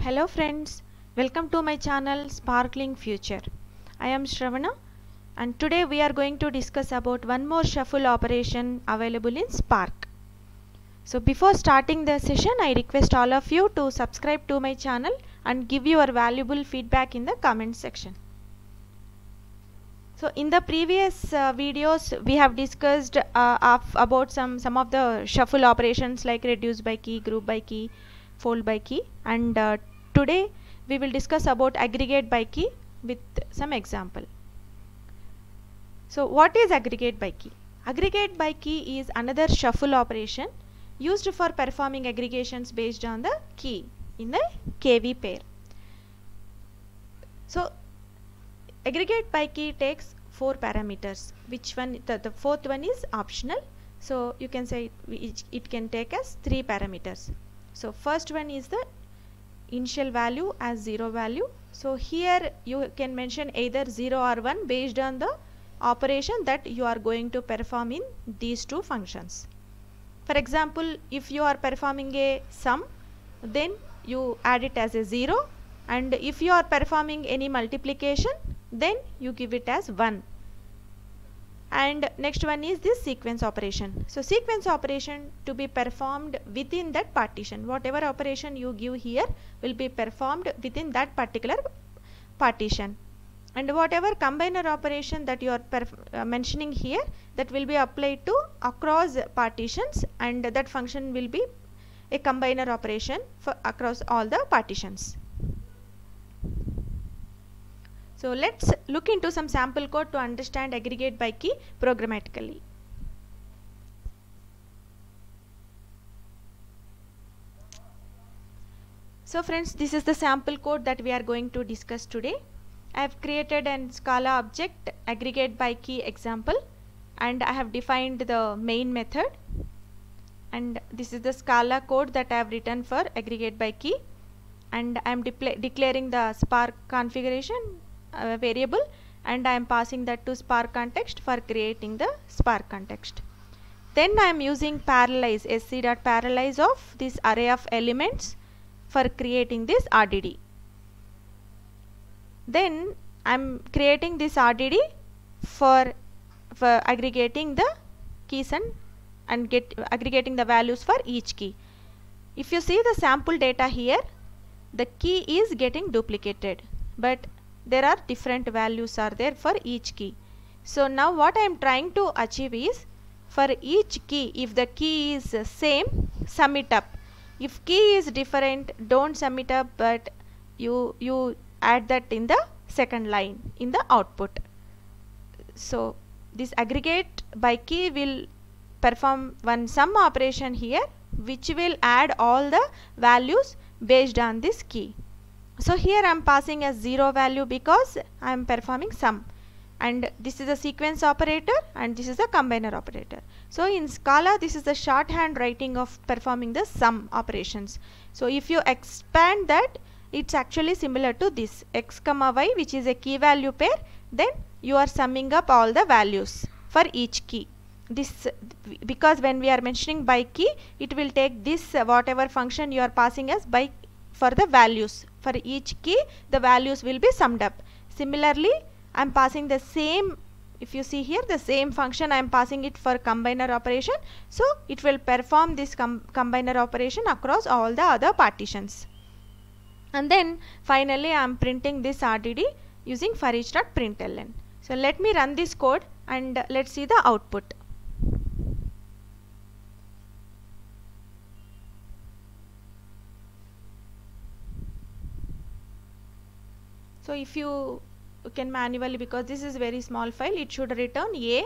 Hello friends, welcome to my channel Sparkling Future. I am Shravana and today we are going to discuss about one more shuffle operation available in Spark. So before starting the session, I request all of you to subscribe to my channel and give your valuable feedback in the comment section. So in the previous videos we have discussed about some of the shuffle operations like reduce by key, group by key, fold by key, and today we will discuss about aggregate by key with some example. So what is aggregate by key? Aggregate by key is another shuffle operation used for performing aggregations based on the key in the KV pair. So aggregate by key takes 4 parameters, which one the fourth one is optional, so you can say it can take as 3 parameters. So first one is the initial value as 0 value. So here you can mention either 0 or 1 based on the operation that you are going to perform in these two functions. For example, if you are performing a sum, then you add it as a 0, and if you are performing any multiplication, then you give it as 1. And next one is this sequence operation. So sequence operation to be performed within that partition. Whatever operation you give here will be performed within that particular partition. And whatever combiner operation that you are mentioning here, that will be applied to across partitions, and that function will be a combiner operation for across all the partitions. So let's look into some sample code to understand aggregate by key programmatically. So friends, this is the sample code that we are going to discuss today. I have created an Scala object aggregate by key example, and I have defined the main method, and this is the Scala code that I have written for aggregate by key, and I am declaring the Spark configuration variable, and I am passing that to Spark context for creating the Spark context. Then I am using parallelize, sc.parallelize of this array of elements for creating this RDD. Then I am creating this RDD for aggregating the keys and aggregating the values for each key. If you see the sample data here, the key is getting duplicated, but there are different values are there for each key. So now what I am trying to achieve is, for each key, if the key is same, sum it up. If key is different, don't sum it up, but you add that in the second line in the output. So this aggregate by key will perform one sum operation here, which will add all the values based on this key. So here I am passing as 0 value because I am performing sum, and this is a sequence operator and this is a combiner operator. So in Scala, this is the shorthand writing of performing the sum operations. So if you expand that, it's actually similar to this x comma y, which is a key value pair. Then you are summing up all the values for each key. This because when we are mentioning by key, it will take this whatever function you are passing as by for the values. For each key, the values will be summed up. Similarly, I am passing the same, if you see here, the same function I am passing it for combiner operation. So it will perform this combiner operation across all the other partitions. And then finally I am printing this RDD using for each.println. So let me run this code and let's see the output. So if you can manually, because this is very small file, it should return A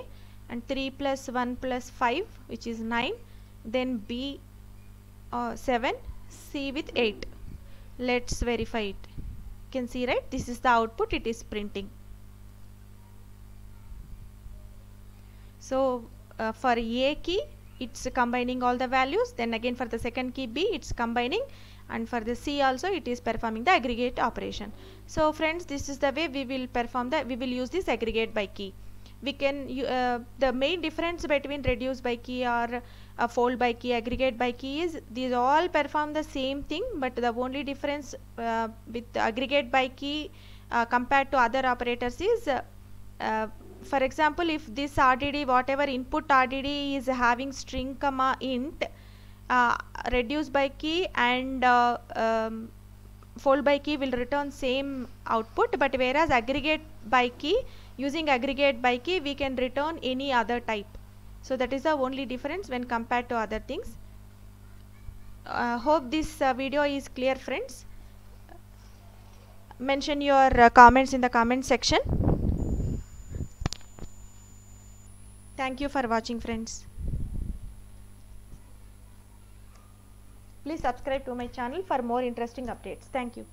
and 3 plus 1 plus 5, which is 9, then B 7, C with 8. Let's verify it. You can see, right, this is the output, it is printing. So for A key, it's combining all the values, then again for the second key B, it's combining, and for the C also it is performing the aggregate operation. So friends, this is the way we will use this aggregate by key. we can the main difference between reduce by key or fold by key, aggregate by key is these all perform the same thing, but the only difference with aggregate by key compared to other operators is for example, if this RDD, whatever input RDD is having string comma int, reduce by key and fold by key will return same output, but whereas aggregate by key, using aggregate by key we can return any other type. So that is the only difference when compared to other things. Hope this video is clear, friends. Mention your comments in the comment section. Thank you for watching, friends. Please subscribe to my channel for more interesting updates. Thank you.